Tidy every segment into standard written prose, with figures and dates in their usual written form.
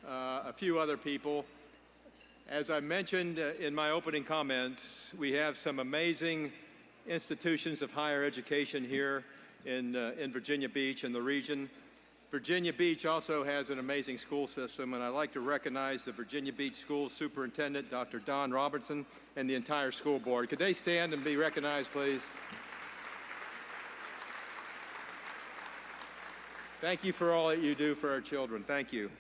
a few other people. As I mentioned in my opening comments, we have some amazing institutions of higher education here in Virginia Beach and the region. Virginia Beach also has an amazing school system, and I'd like to recognize the Virginia Beach School Superintendent, Dr. Don Robertson, and the entire school board. Could they stand and be recognized, please? Thank you for all that you do for our children. Thank you.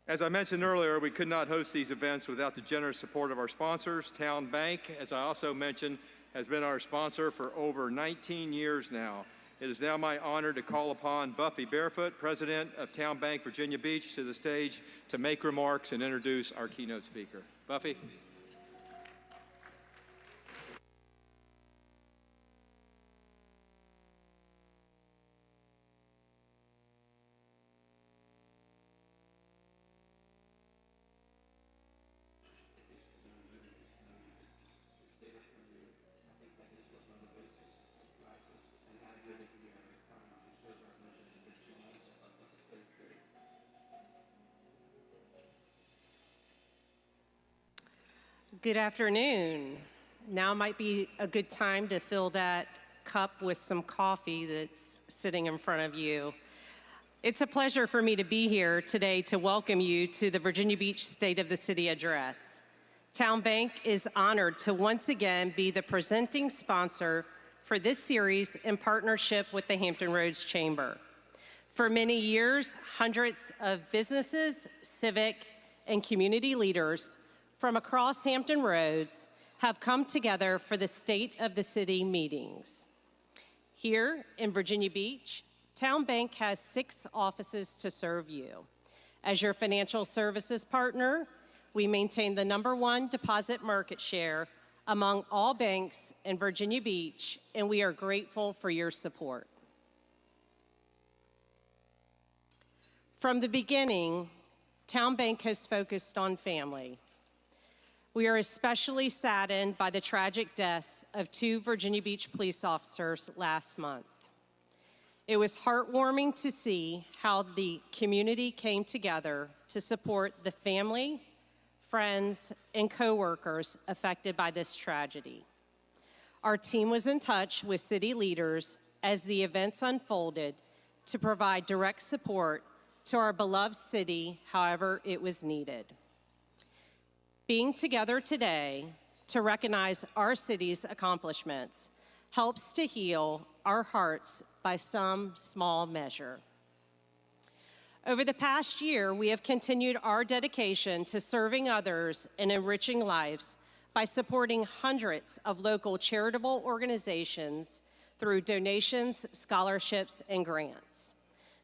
As I mentioned earlier, we could not host these events without the generous support of our sponsors. Town Bank, as I also mentioned, has been our sponsor for over 19 years now. It is now my honor to call upon Buffy Barefoot, President of Town Bank Virginia Beach, to the stage to make remarks and introduce our keynote speaker. Buffy? Good afternoon. Now might be a good time to fill that cup with some coffee that's sitting in front of you. It's a pleasure for me to be here today to welcome you to the Virginia Beach State of the City Address. Town Bank is honored to once again be the presenting sponsor for this series in partnership with the Hampton Roads Chamber. For many years, hundreds of businesses, civic, and community leaders from across Hampton Roads have come together for the State of the City meetings. Here in Virginia Beach, Town Bank has 6 offices to serve you. As your financial services partner, we maintain the #1 deposit market share among all banks in Virginia Beach, and we are grateful for your support. From the beginning, Town Bank has focused on family. We are especially saddened by the tragic deaths of 2 Virginia Beach police officers last month. It was heartwarming to see how the community came together to support the family, friends, and coworkers affected by this tragedy. Our team was in touch with city leaders as the events unfolded to provide direct support to our beloved city however it was needed. Being together today to recognize our city's accomplishments helps to heal our hearts by some small measure. Over the past year, we have continued our dedication to serving others and enriching lives by supporting hundreds of local charitable organizations through donations, scholarships, and grants.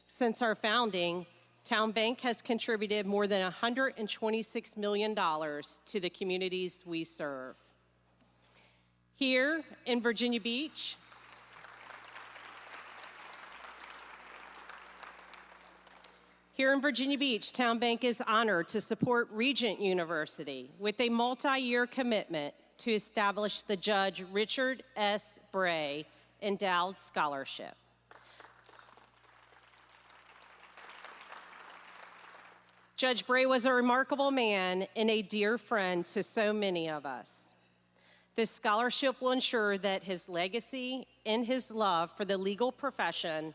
Since our founding, Town Bank has contributed more than $126 million to the communities we serve. Here in Virginia Beach, Town Bank is honored to support Regent University with a multi-year commitment to establish the Judge Richard S. Bray Endowed Scholarship. Judge Bray was a remarkable man and a dear friend to so many of us. This scholarship will ensure that his legacy and his love for the legal profession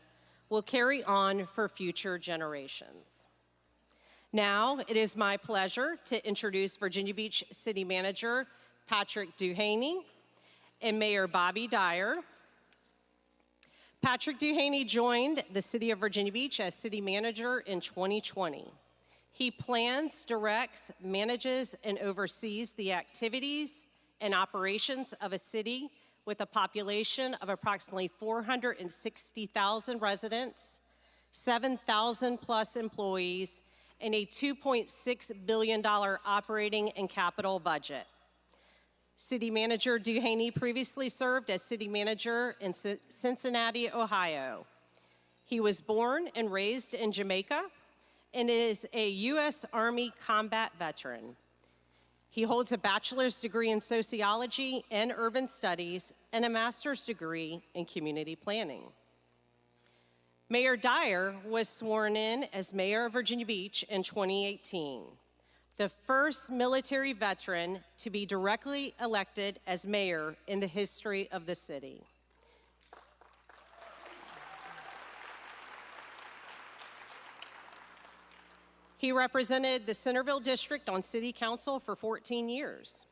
will carry on for future generations. Now, it is my pleasure to introduce Virginia Beach City Manager Patrick Duhaney and Mayor Bobby Dyer. Patrick Duhaney joined the City of Virginia Beach as City Manager in 2020. He plans, directs, manages, and oversees the activities and operations of a city with a population of approximately 460,000 residents, 7,000 plus employees, and a $2.6 billion operating and capital budget. City Manager Duhaney previously served as City Manager in Cincinnati, Ohio. He was born and raised in Jamaica and is a U.S. Army combat veteran. He holds a bachelor's degree in sociology and urban studies and a master's degree in community planning. Mayor Dyer was sworn in as mayor of Virginia Beach in 2018, the first military veteran to be directly elected as mayor in the history of the city. He represented the Centerville District on City Council for 14 years.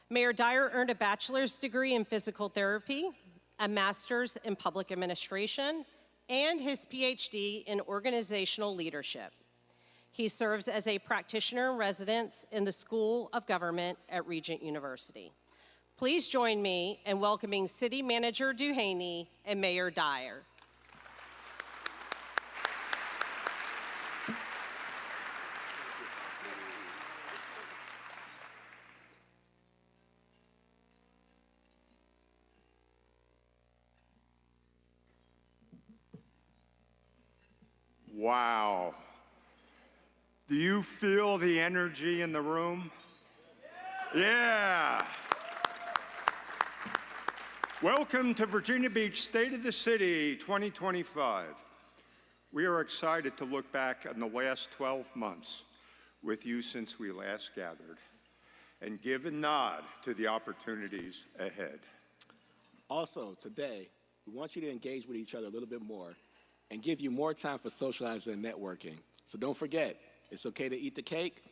Mayor Dyer earned a bachelor's degree in physical therapy, a master's in public administration, and his PhD in organizational leadership. He serves as a practitioner in residence in the School of Government at Regent University. Please join me in welcoming City Manager Duhaney and Mayor Dyer. Wow. Do you feel the energy in the room? Yeah. Welcome to Virginia Beach State of the City 2025. We are excited to look back on the last 12 months with you since we last gathered and give a nod to the opportunities ahead. Also, today, we want you to engage with each other a little bit more and give you more time for socializing and networking. So don't forget, it's okay to eat the cake,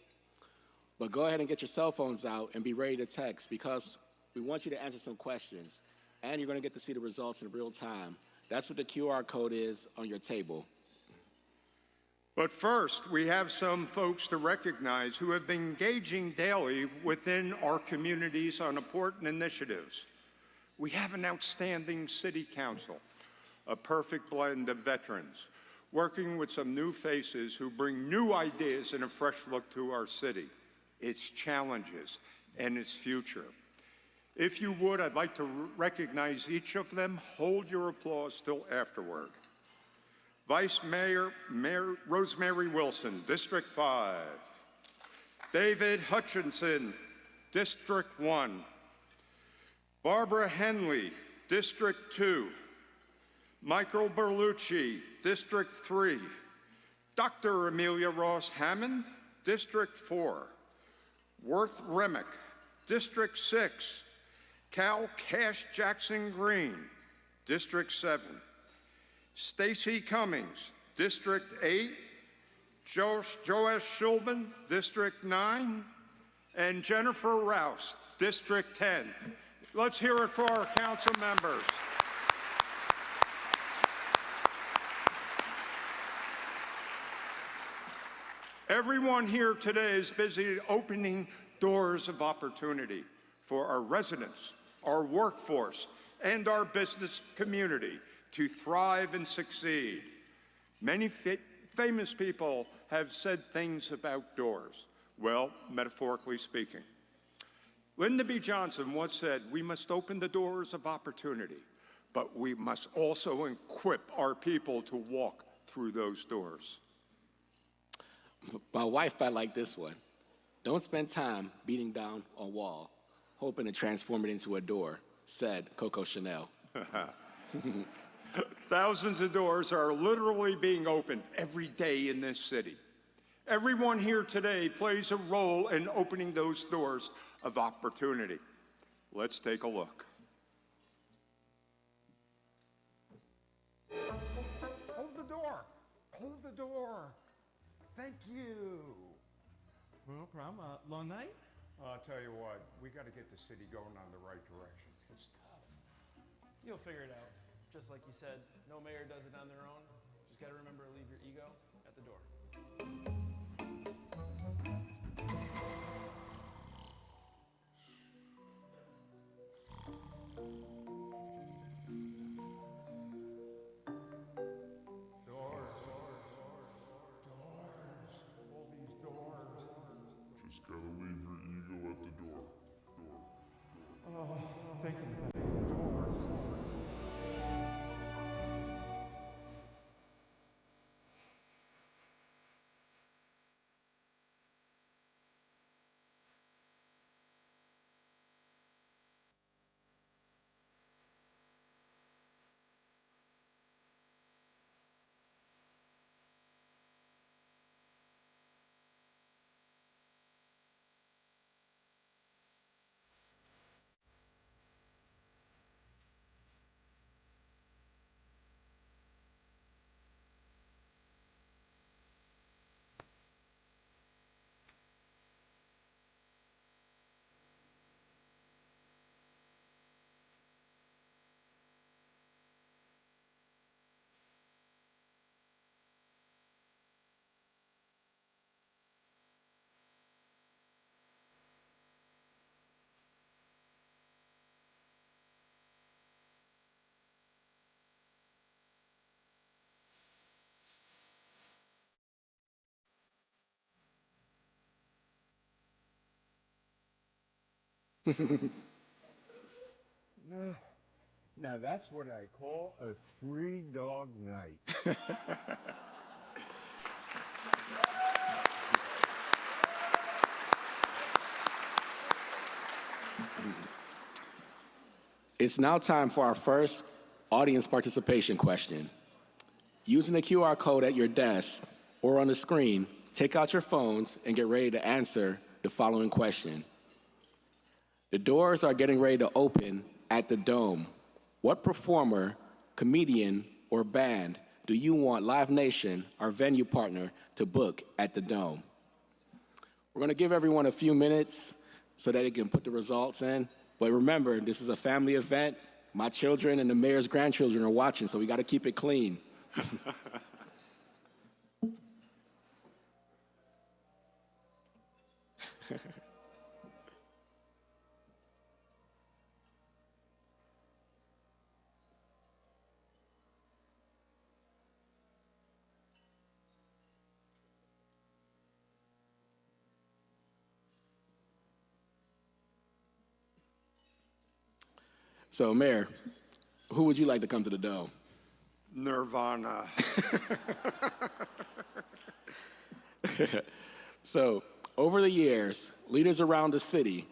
but go ahead and get your cell phones out and be ready to text because we want you to answer some questions and you're gonna get to see the results in real time. That's what the QR code is on your table. But first, we have some folks to recognize who have been engaging daily within our communities on important initiatives. We have an outstanding city council, a perfect blend of veterans, working with some new faces who bring new ideas and a fresh look to our city, its challenges, and its future. If you would, I'd like to recognize each of them. Hold your applause till afterward. Vice Mayor Rosemary Wilson, District 5. David Hutchinson, District 1. Barbara Henley, District 2. Michael Berlucci, District 3. Dr. Amelia Ross Hammond, District 4. Worth Remick, District 6. Cal Cash Jackson Green, District 7. Stacy Cummings, District 8. Joash Schulman, District 9. And Jennifer Rouse, District 10. Let's hear it for our council members. Everyone here today is busy opening doors of opportunity for our residents, our workforce, and our business community to thrive and succeed. Many famous people have said things about doors, well, metaphorically speaking. Lyndon B. Johnson once said, "We must open the doors of opportunity, but we must also equip our people to walk through those doors." My wife might like this one. Don't spend time beating down a wall, hoping to transform it into a door, said Coco Chanel. Thousands of doors are literally being opened every day in this city. Everyone here today plays a role in opening those doors of opportunity. Let's take a look. Hold the door. Hold the door. Thank you. No problem. Long night? I'll tell you what, we got to get the city going on the right direction. It's tough. You'll figure it out. Just like you said, no mayor does it on their own. Just got to remember to leave your ego at the door. Doors. All these doors. Just gotta leave your ego at the door. Thank you. Now that's what I call a three-dog night. It's now time for our first audience participation question. Using the QR code at your desk or on the screen, take out your phones and get ready to answer the following question. The doors are getting ready to open at the Dome. What performer, comedian, or band do you want Live Nation, our venue partner, to book at the Dome? We're going to give everyone a few minutes so that they can put the results in. But remember, this is a family event. My children and the mayor's grandchildren are watching, so we got to keep it clean. So, Mayor, who would you like to come to the Dome? Nirvana. So, over the years, leaders around the city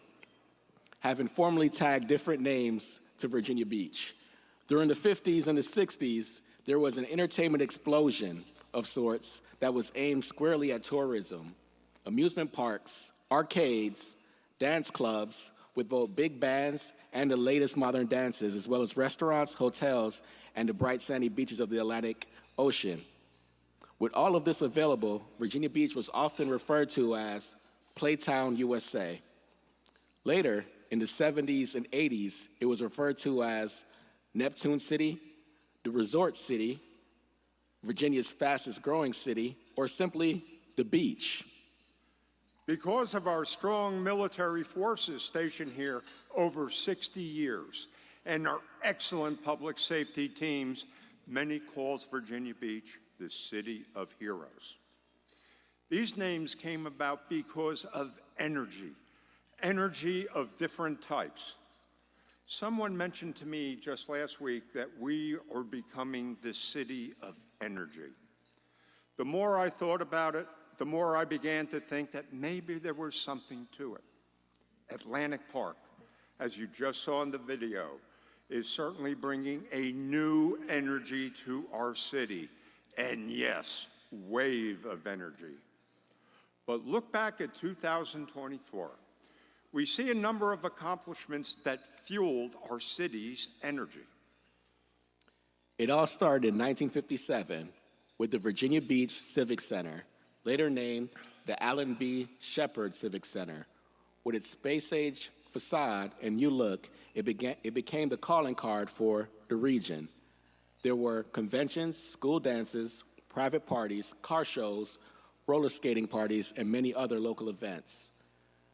have informally tagged different names to Virginia Beach. During the 50s and the 60s, there was an entertainment explosion of sorts that was aimed squarely at tourism, amusement parks, arcades, dance clubs, with both big bands and the latest modern dances, as well as restaurants, hotels, and the bright sandy beaches of the Atlantic Ocean. With all of this available, Virginia Beach was often referred to as Playtown, USA. Later, in the 70s and 80s, it was referred to as Neptune City, the Resort City, Virginia's fastest growing city, or simply the beach. Because of our strong military forces stationed here over 60 years and our excellent public safety teams, many calls Virginia Beach the city of heroes. These names came about because of energy of different types. Someone mentioned to me just last week that we are becoming the city of energy. The more I thought about it, the more I began to think that maybe there was something to it. Atlantic Park, as you just saw in the video, is certainly bringing a new energy to our city. And yes, wave of energy. But look back at 2024. We see a number of accomplishments that fueled our city's energy. It all started in 1957 with the Virginia Beach Civic Center, later named the Allen B. Shepard Civic Center. With its space-age facade and new look, it became the calling card for the region. There were conventions, school dances, private parties, car shows, roller skating parties, and many other local events.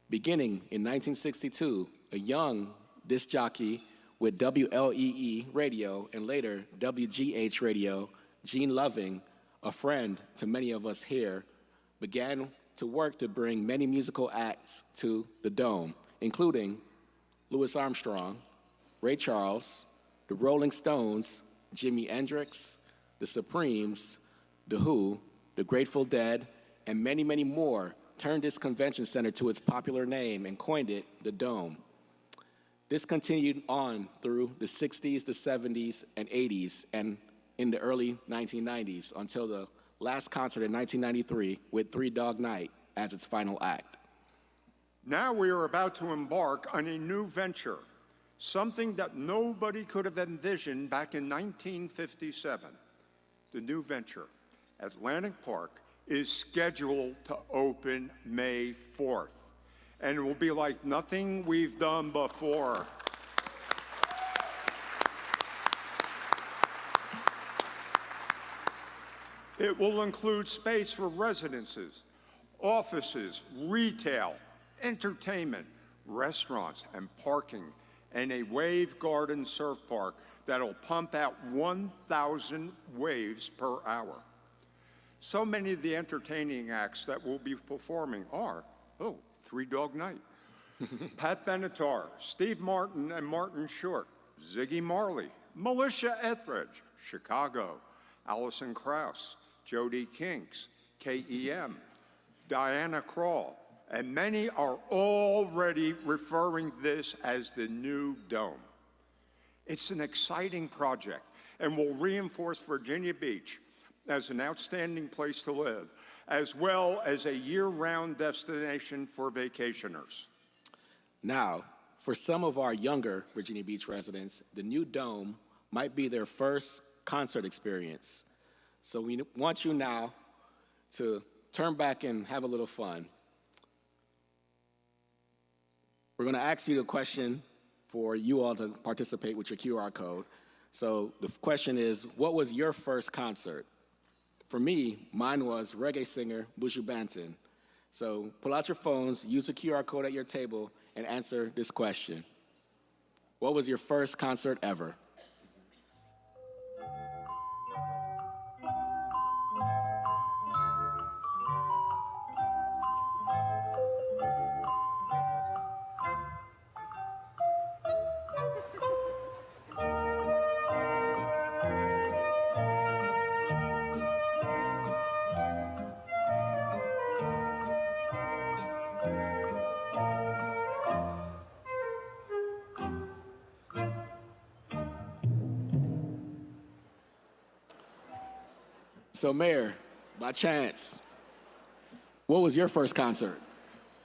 Beginning in 1962, a young disc jockey with WLEE radio and later WGH radio, Gene Loving, a friend to many of us here, began to work to bring many musical acts to the Dome, including Louis Armstrong, Ray Charles, the Rolling Stones, Jimi Hendrix, the Supremes, The Who, the Grateful Dead, and many, many more turned this convention center to its popular name and coined it the Dome. This continued on through the 60s, the 70s, and 80s, and in the early 1990s until the last concert in 1993 with Three Dog Night as its final act. Now we are about to embark on a new venture, something that nobody could have envisioned back in 1957. The new venture, Atlantic Park, is scheduled to open May 4th, and it will be like nothing we've done before. It will include space for residences, offices, retail, entertainment, restaurants, and parking, and a wave garden surf park that'll pump out 1,000 waves per hour. So many of the entertaining acts that will be performing are, Three Dog Night, Pat Benatar, Steve Martin and Martin Short, Ziggy Marley, Militia Etheridge, Chicago, Allison Krauss, Jody Kinks, KEM, Diana Krall, and many are already referring this as the new dome. It's an exciting project and will reinforce Virginia Beach as an outstanding place to live, as well as a year-round destination for vacationers. Now, for some of our younger Virginia Beach residents, the new dome might be their first concert experience. So we want you now to turn back and have a little fun. We're going to ask you the question for you all to participate with your QR code. So the question is, what was your first concert? For me, mine was reggae singer Buju Banton. So pull out your phones, use the QR code at your table, and answer this question. What was your first concert ever? So Mayor, by chance, what was your first concert?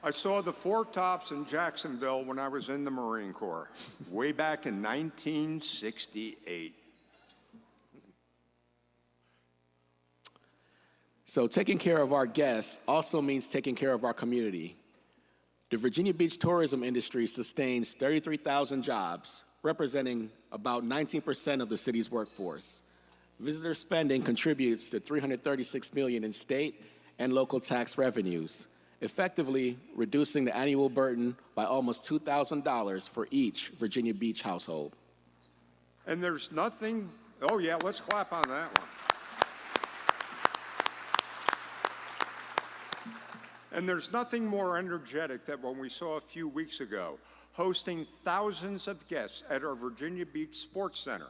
I saw the Four Tops in Jacksonville when I was in the Marine Corps, way back in 1968. So taking care of our guests also means taking care of our community. The Virginia Beach tourism industry sustains 33,000 jobs, representing about 19% of the city's workforce. Visitor spending contributes to $336 million in state and local tax revenues, effectively reducing the annual burden by almost $2,000 for each Virginia Beach household. And there's nothing, oh yeah, let's clap on that one. And there's nothing more energetic than what we saw a few weeks ago, hosting thousands of guests at our Virginia Beach Sports Center.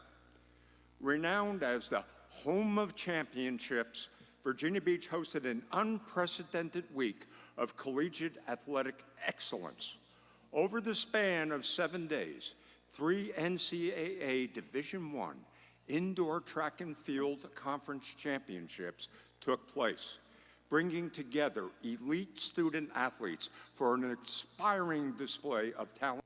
Renowned as the home of championships, Virginia Beach hosted an unprecedented week of collegiate athletic excellence. Over the span of 7 days, 3 NCAA Division I indoor track and field conference championships took place, bringing together elite student athletes for an inspiring display of talent.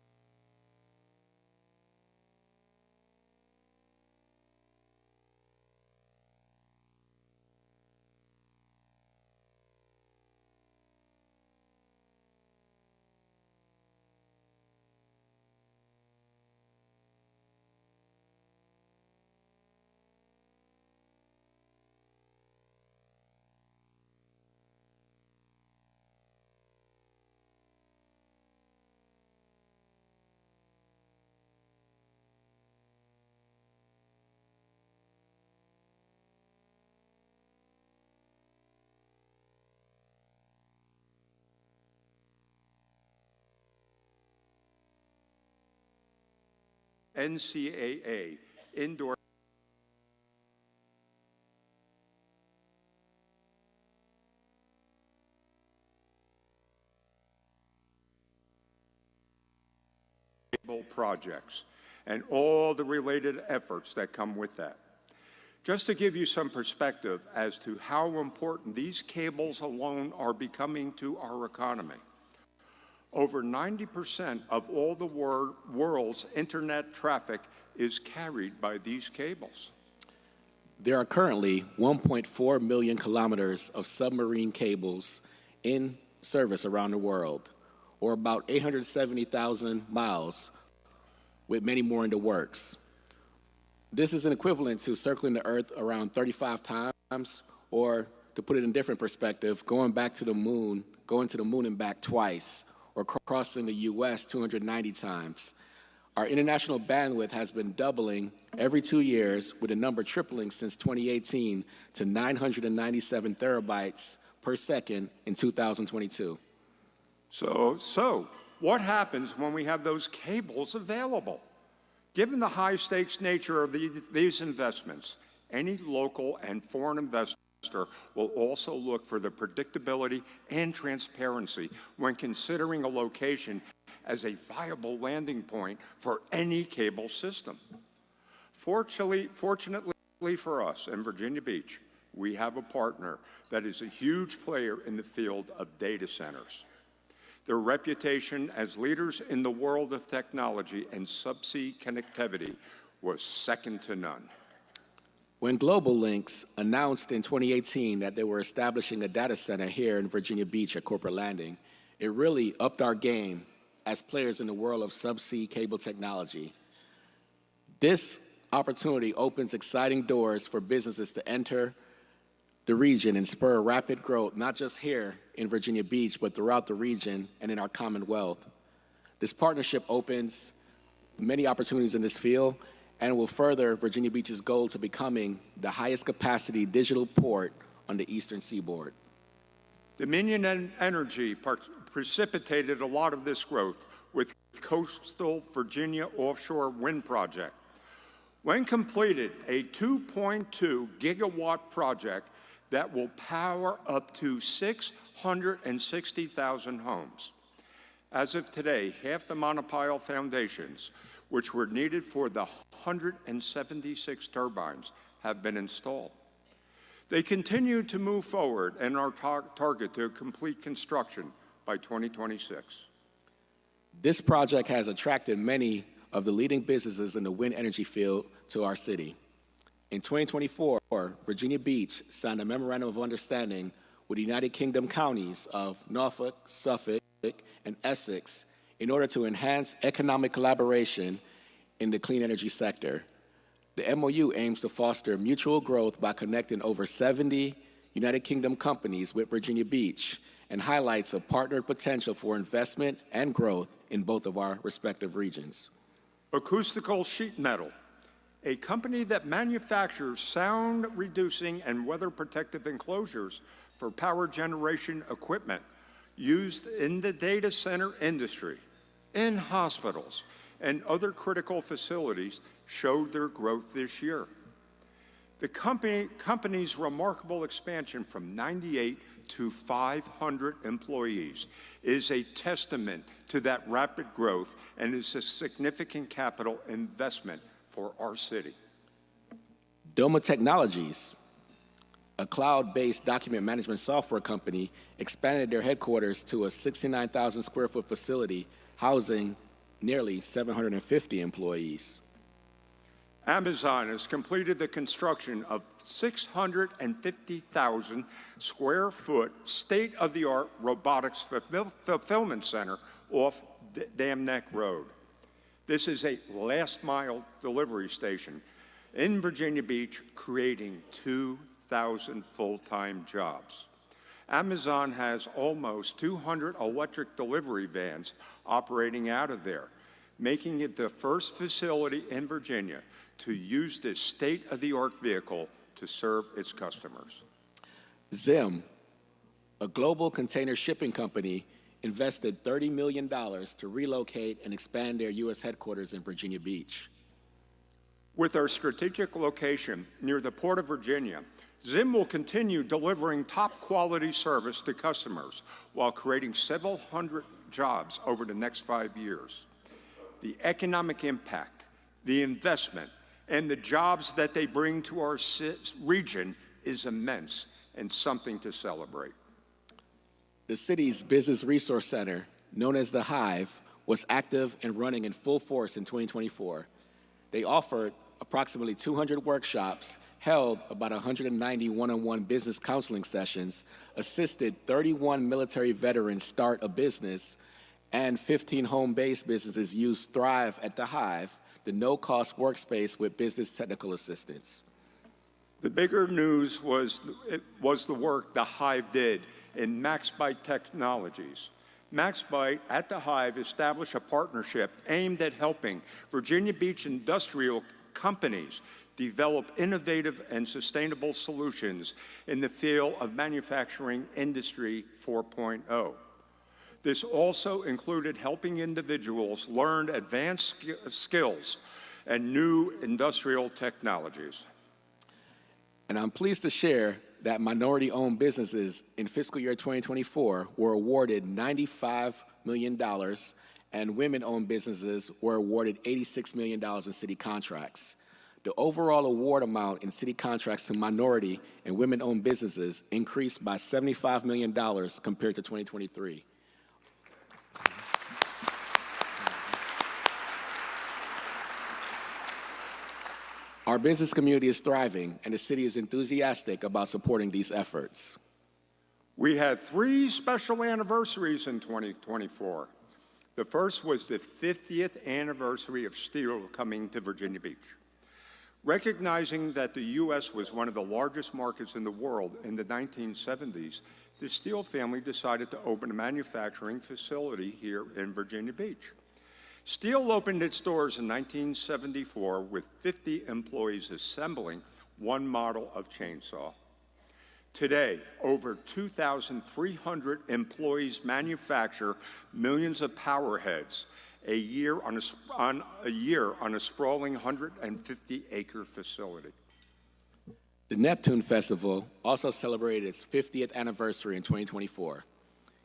NCAA indoor projects and all the related efforts that come with that. Just to give you some perspective as to how important these cables alone are becoming to our economy. Over 90% of all the world's internet traffic is carried by these cables. There are currently 1.4 million kilometers of submarine cables in service around the world, or about 870,000 miles, with many more in the works. This is an equivalent to circling the Earth around 35 times, or to put it in different perspective, going to the moon and back twice, or crossing the US 290 times. Our international bandwidth has been doubling every 2 years, with the number tripling since 2018 to 997 terabytes per second in 2022. So what happens when we have those cables available? Given the high-stakes nature of these investments, any local and foreign investor will also look for the predictability and transparency when considering a location as a viable landing point for any cable system. Fortunately for us in Virginia Beach, we have a partner that is a huge player in the field of data centers. Their reputation as leaders in the world of technology and subsea connectivity was second to none. When Global Links announced in 2018 that they were establishing a data center here in Virginia Beach at Corporate Landing, it really upped our game as players in the world of subsea cable technology. This opportunity opens exciting doors for businesses to enter the region and spur rapid growth, not just here in Virginia Beach, but throughout the region and in our Commonwealth. This partnership opens many opportunities in this field and will further Virginia Beach's goal to becoming the highest capacity digital port on the eastern seaboard. Dominion Energy precipitated a lot of this growth with Coastal Virginia Offshore Wind Project. When completed, a 2.2 gigawatt project that will power up to 660,000 homes. As of today, half the monopile foundations, which were needed for the 176 turbines, have been installed. They continue to move forward and are target to complete construction by 2026. This project has attracted many of the leading businesses in the wind energy field to our city. In 2024, Virginia Beach signed a memorandum of understanding with the United Kingdom counties of Norfolk, Suffolk, and Essex in order to enhance economic collaboration in the clean energy sector. The MOU aims to foster mutual growth by connecting over 70 United Kingdom companies with Virginia Beach and highlights a partnered potential for investment and growth in both of our respective regions. Acoustical Sheet Metal, a company that manufactures sound-reducing and weather-protective enclosures for power generation equipment used in the data center industry, in hospitals, and other critical facilities, showed their growth this year. The company's remarkable expansion from 98 to 500 employees is a testament to that rapid growth and is a significant capital investment for our city. Doma Technologies, a cloud-based document management software company, expanded their headquarters to a 69,000 square foot facility housing nearly 750 employees. Amazon has completed the construction of 650,000 square foot state-of-the-art robotics fulfillment center off Dam Neck Road. This is a last-mile delivery station in Virginia Beach, creating 2,000 full-time jobs. Amazon has almost 200 electric delivery vans operating out of there, making it the first facility in Virginia to use this state-of-the-art vehicle to serve its customers. Zim, a global container shipping company, invested $30 million to relocate and expand their U.S. headquarters in Virginia Beach. With our strategic location near the Port of Virginia, Zim will continue delivering top-quality service to customers while creating several hundred jobs over the next 5 years. The economic impact, the investment, and the jobs that they bring to our region is immense and something to celebrate. The city's Business Resource Center, known as the Hive, was active and running in full force in 2024. They offered approximately 200 workshops, held about 190 one-on-one business counseling sessions, assisted 31 military veterans start a business, and 15 home-based businesses used Thrive at the Hive, the no-cost workspace with business technical assistance. The bigger news was the work the Hive did in MaxBite Technologies. MaxBite at the Hive established a partnership aimed at helping Virginia Beach industrial companies develop innovative and sustainable solutions in the field of manufacturing industry 4.0. This also included helping individuals learn advanced skills and new industrial technologies. And I'm pleased to share that minority-owned businesses in fiscal year 2024 were awarded $95 million, and women-owned businesses were awarded $86 million in city contracts. The overall award amount in city contracts to minority and women-owned businesses increased by $75 million compared to 2023. Our business community is thriving, and the city is enthusiastic about supporting these efforts. We had 3 special anniversaries in 2024. The first was the 50th anniversary of steel coming to Virginia Beach. Recognizing that the U.S. was one of the largest markets in the world in the 1970s, the Steel family decided to open a manufacturing facility here in Virginia Beach. Steel opened its doors in 1974 with 50 employees assembling one model of chainsaw. Today, over 2,300 employees manufacture millions of power heads a year on a sprawling 150-acre facility. The Neptune Festival also celebrated its 50th anniversary in 2024.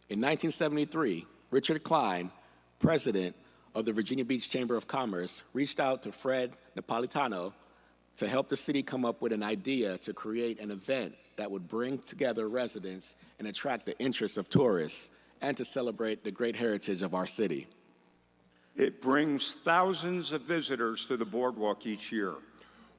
In 1973, Richard Klein, president of the Virginia Beach Chamber of Commerce, reached out to Fred Napolitano to help the city come up with an idea to create an event that would bring together residents and attract the interest of tourists and to celebrate the great heritage of our city. It brings thousands of visitors to the boardwalk each year,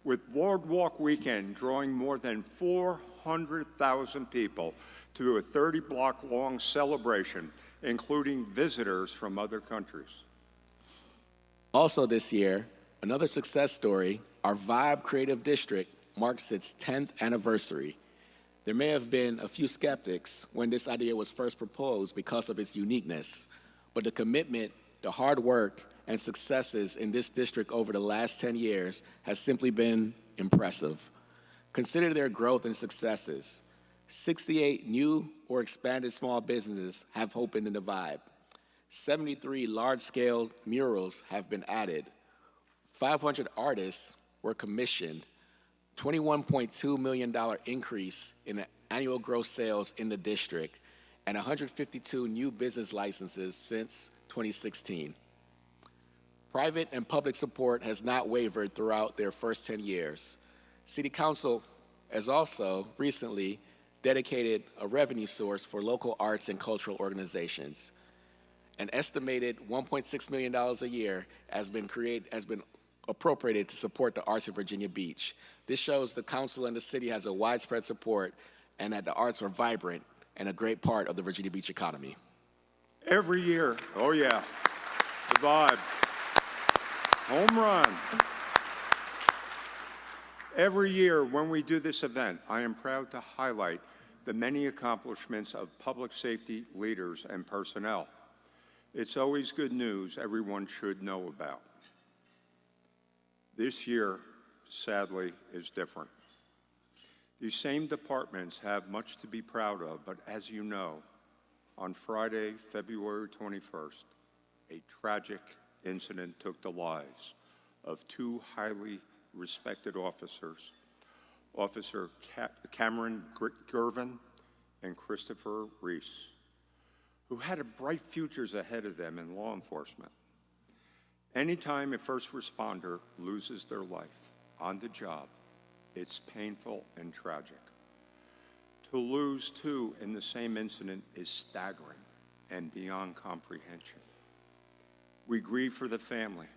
with Boardwalk Weekend drawing more than 400,000 people to a 30-block-long celebration, including visitors from other countries. Also this year, another success story, our Vibe Creative District marks its 10th anniversary. There may have been a few skeptics when this idea was first proposed because of its uniqueness, but the commitment, the hard work, and successes in this district over the last 10 years has simply been impressive. Consider their growth and successes. 68 new or expanded small businesses have opened in the Vibe. 73 large-scale murals have been added. 500 artists were commissioned. $21.2 million increase in annual gross sales in the district, and 152 new business licenses since 2016. Private and public support has not wavered throughout their first 10 years. City Council has also recently dedicated a revenue source for local arts and cultural organizations. An estimated $1.6 million a year has been appropriated to support the arts of Virginia Beach. This shows the council and the city has a widespread support and that the arts are vibrant and a great part of the Virginia Beach economy. Every year, oh yeah, the Vibe, home run. Every year when we do this event, I am proud to highlight the many accomplishments of public safety leaders and personnel. It's always good news everyone should know about. This year, sadly, is different. These same departments have much to be proud of, but as you know, on Friday, February 21st, a tragic incident took the lives of 2 highly respected officers, Officer Cameron Gervin and Christopher Reese, who had bright futures ahead of them in law enforcement. Anytime a first responder loses their life on the job, it's painful and tragic. To lose 2 in the same incident is staggering and beyond comprehension. We grieve for the family,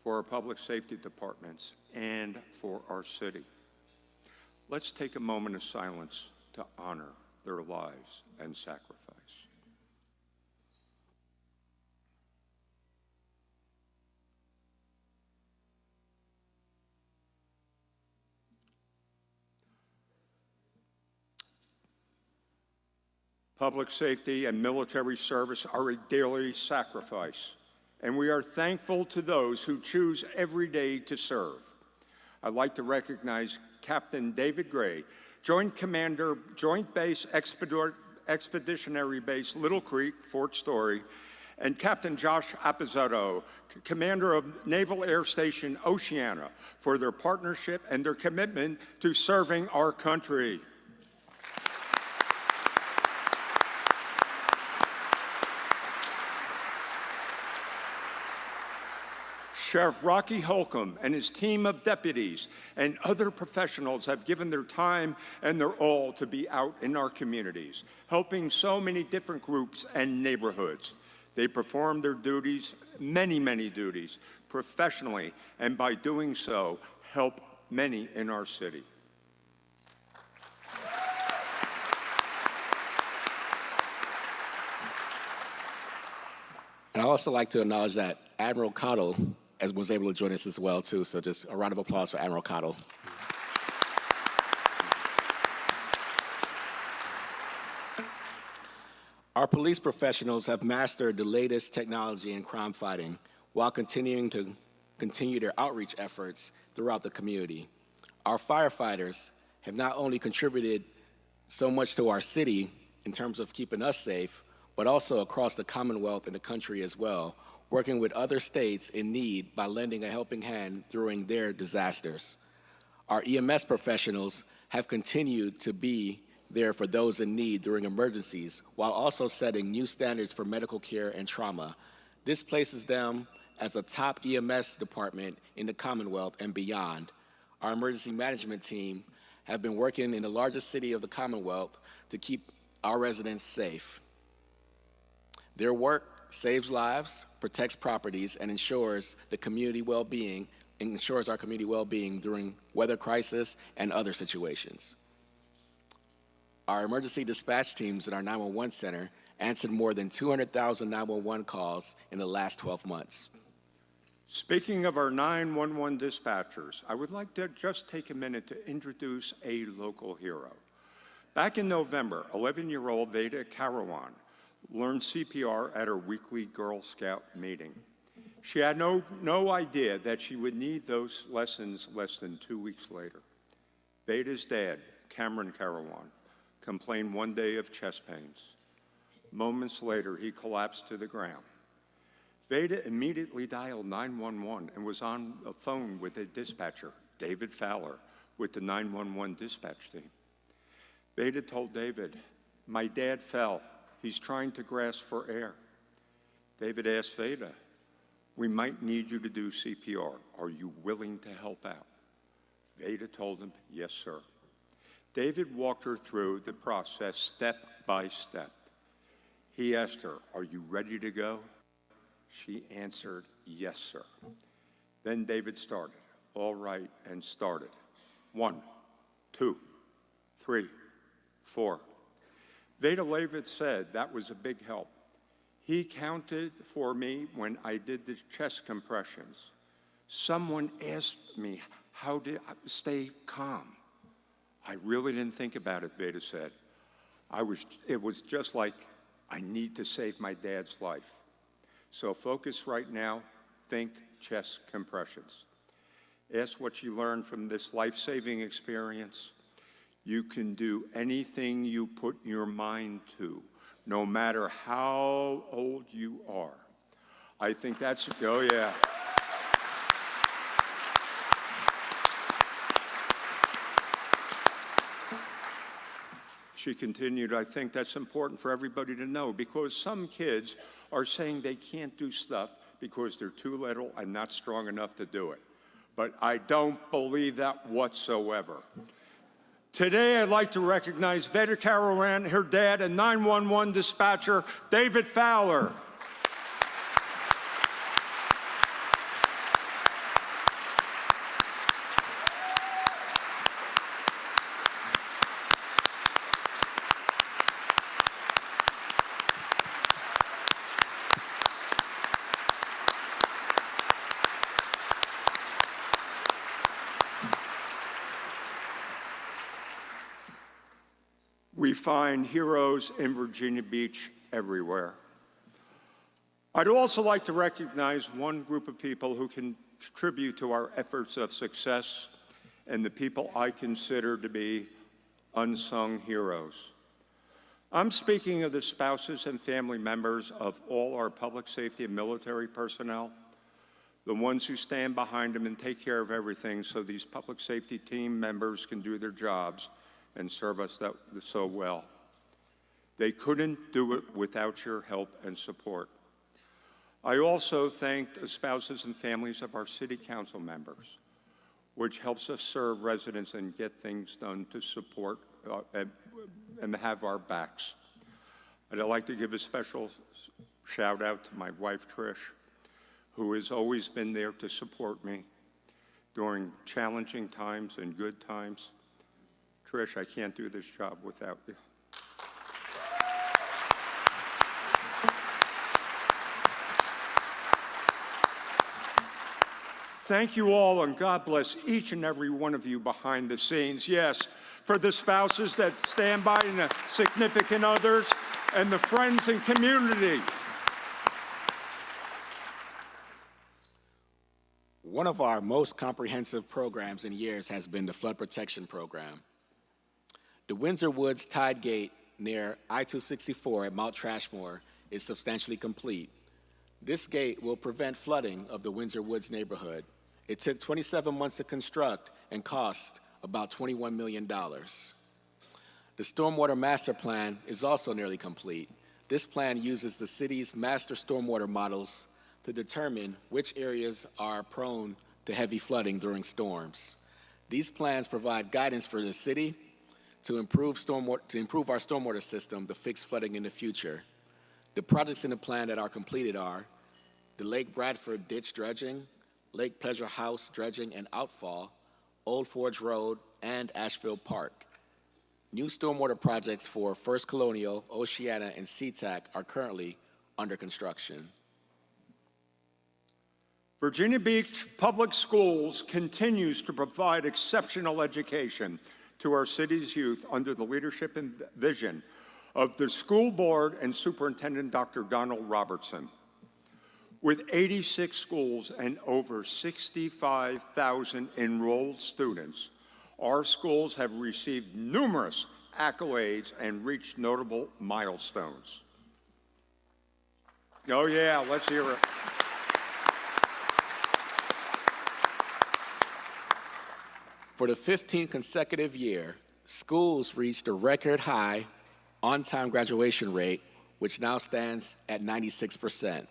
for our public safety departments, and for our city. Let's take a moment of silence to honor their lives and sacrifice. Public safety and military service are a daily sacrifice, and we are thankful to those who choose every day to serve. I'd like to recognize Captain David Gray, Joint Commander, Joint Base Expeditionary Base Little Creek, Fort Story, and Captain Josh Appizzotto, commander of Naval Air Station Oceana, for their partnership and their commitment to serving our country. Sheriff Rocky Holcomb and his team of deputies and other professionals have given their time and their all to be out in our communities, helping so many different groups and neighborhoods. They perform their duties, many, many duties, professionally, and by doing so, help many in our city. And I'd also like to acknowledge that Admiral Cottle was able to join us as well, too. So just a round of applause for Admiral Cottle. Our police professionals have mastered the latest technology in crime fighting while continuing their outreach efforts throughout the community. Our firefighters have not only contributed so much to our city in terms of keeping us safe, but also across the Commonwealth and the country as well, working with other states in need by lending a helping hand during their disasters. Our EMS professionals have continued to be there for those in need during emergencies, while also setting new standards for medical care and trauma. This places them as a top EMS department in the Commonwealth and beyond. Our emergency management team have been working in the largest city of the Commonwealth to keep our residents safe. Their work saves lives, protects properties, and ensures our community well-being during weather crisis and other situations. Our emergency dispatch teams at our 911 center answered more than 200,000 911 calls in the last 12 months. Speaking of our 911 dispatchers, I would like to just take a minute to introduce a local hero. Back in November, 11-year-old Veda Karawan learned CPR at her weekly Girl Scout meeting. She had no idea that she would need those lessons less than 2 weeks later. Veda's dad, Cameron Karawan, complained one day of chest pains. Moments later, he collapsed to the ground. Veda immediately dialed 911 and was on the phone with a dispatcher, David Fowler, with the 911 dispatch team. Veda told David, "My dad fell. He's trying to grasp for air." David asked Veda, "We might need you to do CPR. Are you willing to help out?" Veda told him, "Yes, sir." David walked her through the process step by step. He asked her, "Are you ready to go?" She answered, "Yes, sir." Then David started, all right, and started. 1, 2, 3, 4. Veda Leavitt said that was a big help. He counted for me when I did the chest compressions. Someone asked me how to stay calm. I really didn't think about it, Veda said. It was just like, I need to save my dad's life. So focus right now, think chest compressions. Ask what you learned from this life-saving experience. You can do anything you put your mind to, no matter how old you are. I think that's, oh yeah. She continued, I think that's important for everybody to know because some kids are saying they can't do stuff because they're too little and not strong enough to do it. But I don't believe that whatsoever. Today, I'd like to recognize Veda Karawan, her dad, and 911 dispatcher, David Fowler. We find heroes in Virginia Beach everywhere. I'd also like to recognize one group of people who can contribute to our efforts of success and the people I consider to be unsung heroes. I'm speaking of the spouses and family members of all our public safety and military personnel, the ones who stand behind them and take care of everything so these public safety team members can do their jobs and serve us so well. They couldn't do it without your help and support. I also thank the spouses and families of our city council members, which helps us serve residents and get things done to support and have our backs. And I'd like to give a special shout out to my wife, Trish, who has always been there to support me during challenging times and good times. Trish, I can't do this job without you. Thank you all, and God bless each and every one of you behind the scenes. Yes, for the spouses that stand by and the significant others, and the friends and community. One of our most comprehensive programs in years has been the Flood Protection Program. The Windsor Woods Tide Gate near I-264 at Mount Trashmore is substantially complete. This gate will prevent flooding of the Windsor Woods neighborhood. It took 27 months to construct and cost about $21 million. The Stormwater Master Plan is also nearly complete. This plan uses the city's master stormwater models to determine which areas are prone to heavy flooding during storms. These plans provide guidance for the city to improve our stormwater system to fix flooding in the future. The projects in the plan that are completed are the Lake Bradford ditch dredging, Lake Pleasure House dredging and outfall, Old Forge Road, and Asheville Park. New stormwater projects for First Colonial, Oceana, and SeaTac are currently under construction. Virginia Beach Public Schools continues to provide exceptional education to our city's youth under the leadership and vision of the school board and Superintendent Dr. Donald Robertson. With 86 schools and over 65,000 enrolled students, our schools have received numerous accolades and reached notable milestones. Oh yeah, let's hear it. For the 15th consecutive year, schools reached a record high on-time graduation rate, which now stands at 96%.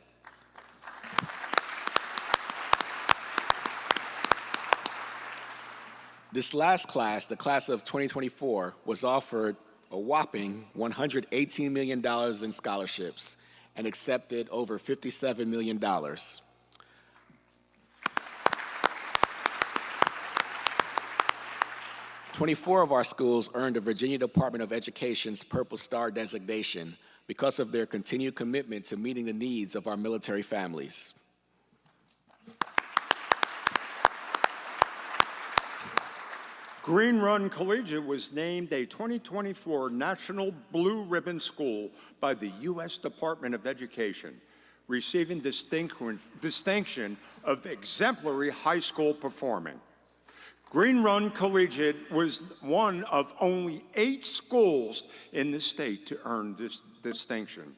This last class, the class of 2024, was offered a whopping $118 million in scholarships and accepted over $57 million. 24 of our schools earned the Virginia Department of Education's Purple Star designation because of their continued commitment to meeting the needs of our military families. Green Run Collegiate was named a 2024 National Blue Ribbon School by the U.S. Department of Education, receiving distinction of exemplary high school performing. Green Run Collegiate was one of only 8 schools in the state to earn this distinction.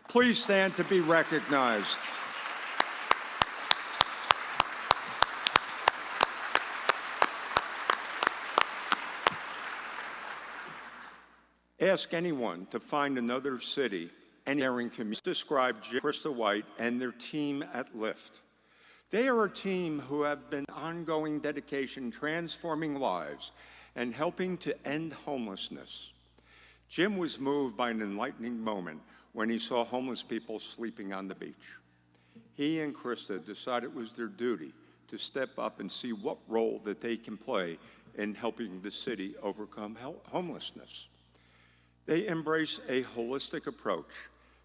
Please stand to be recognized. Ask anyone to find another city, any caring community, describe Krista White and their team at Lyft. They are a team who have been ongoing dedication transforming lives and helping to end homelessness. Jim was moved by an enlightening moment when he saw homeless people sleeping on the beach. He and Krista decided it was their duty to step up and see what role that they can play in helping the city overcome homelessness. They embrace a holistic approach.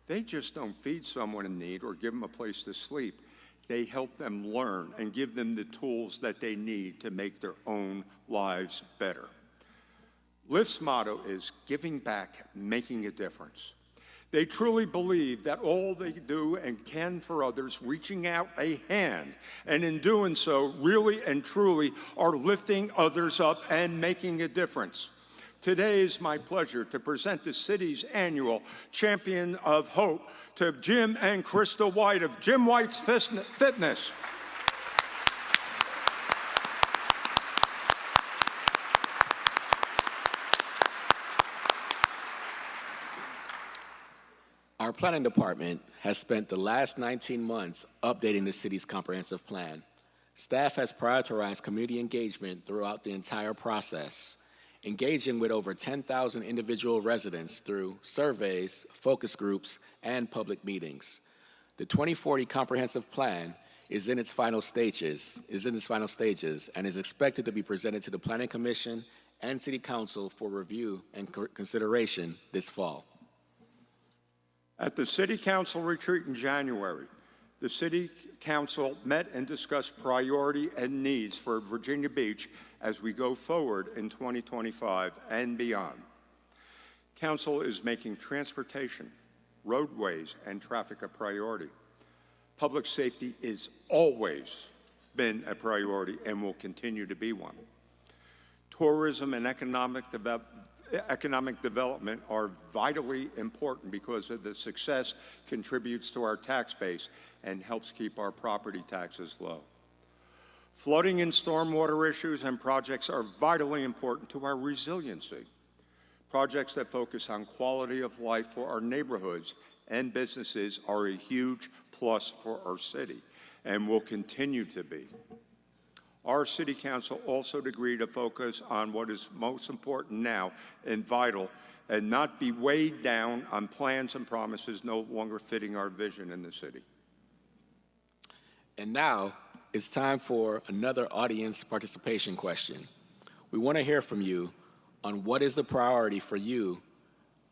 They just don't feed someone in need or give them a place to sleep. They help them learn and give them the tools that they need to make their own lives better. LIFT's motto is giving back, making a difference. They truly believe that all they do and can for others, reaching out a hand, and in doing so, really and truly are lifting others up and making a difference. Today is my pleasure to present the city's annual Champion of Hope to Jim and Krista White of Jim White's Fitness. Our planning department has spent the last 19 months updating the city's comprehensive plan. Staff has prioritized community engagement throughout the entire process, engaging with over 10,000 individual residents through surveys, focus groups, and public meetings. The 2040 comprehensive plan is in its final stages and is expected to be presented to the Planning Commission and City Council for review and consideration this fall. At the City Council retreat in January, the City Council met and discussed priority and needs for Virginia Beach as we go forward in 2025 and beyond. Council is making transportation, roadways, and traffic a priority. Public safety is always been a priority and will continue to be one. Tourism and economic development are vitally important because of the success contributes to our tax base and helps keep our property taxes low. Flooding and stormwater issues and projects are vitally important to our resiliency. Projects that focus on quality of life for our neighborhoods and businesses are a huge plus for our city and will continue to be. Our City Council also agreed to focus on what is most important now and vital and not be weighed down on plans and promises no longer fitting our vision in the city. And now it's time for another audience participation question. We want to hear from you on what is the priority for you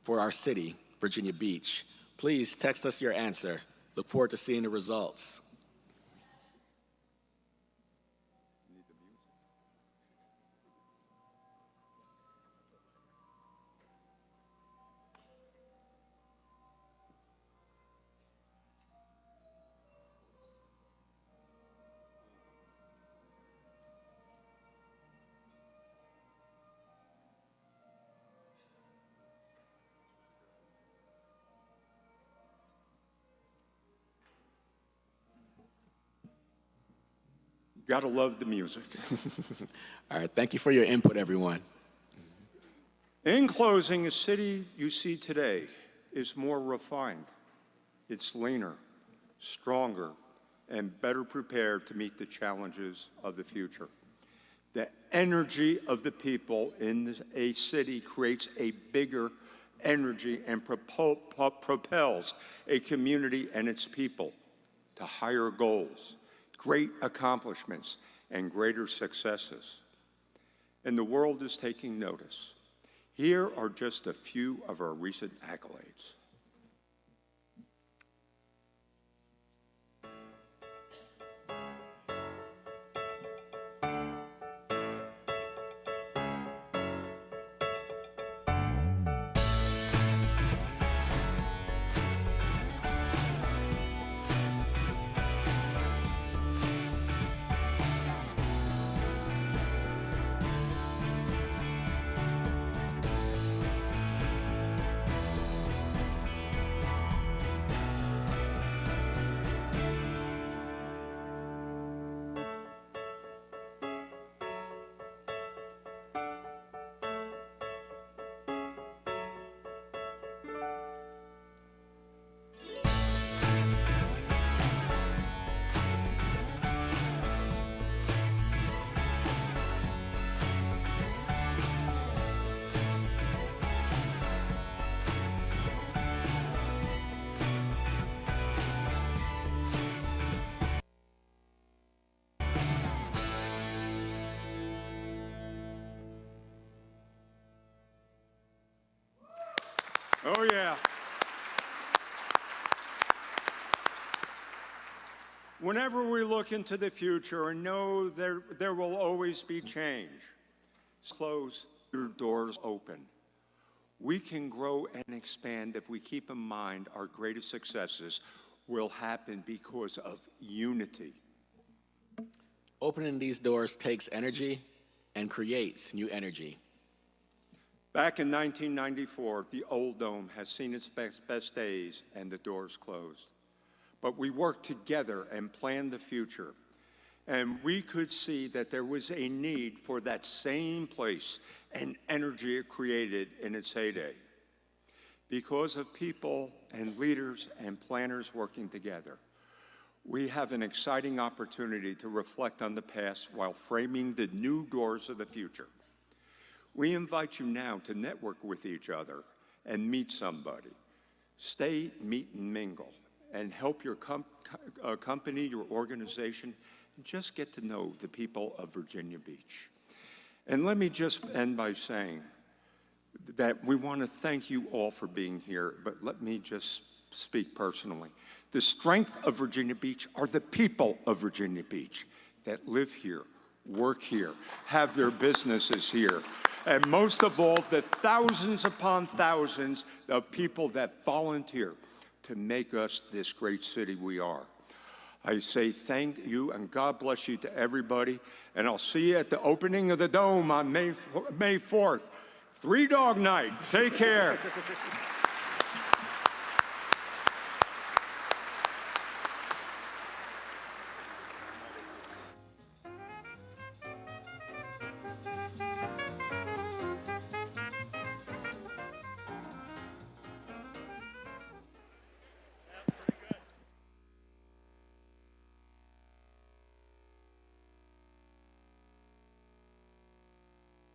for our city, Virginia Beach. Please text us your answer. Look forward to seeing the results. Gotta love the music. All right, thank you for your input, everyone. In closing, the city you see today is more refined. It's leaner, stronger, and better prepared to meet the challenges of the future. The energy of the people in a city creates a bigger energy and propels a community and its people to higher goals, great accomplishments, and greater successes. And the world is taking notice. Here are just a few of our recent accolades. Oh, yeah. Whenever we look into the future and know there will always be change, close your doors open. We can grow and expand if we keep in mind our greatest successes will happen because of unity. Opening these doors takes energy and creates new energy. Back in 1994, the old dome has seen its best days and the doors closed. But we worked together and planned the future. And we could see that there was a need for that same place and energy it created in its heyday. Because of people and leaders and planners working together, we have an exciting opportunity to reflect on the past while framing the new doors of the future. We invite you now to network with each other and meet somebody. Stay, meet, and mingle, and help your company, your organization, just get to know the people of Virginia Beach. And let me just end by saying that we want to thank you all for being here, but let me just speak personally. The strength of Virginia Beach are the people of Virginia Beach that live here, work here, have their businesses here, and most of all, the thousands upon thousands of people that volunteer to make us this great city we are. I say thank you and God bless you to everybody, and I'll see you at the opening of the Dome on May 4th. 3 Dog Night. Take care.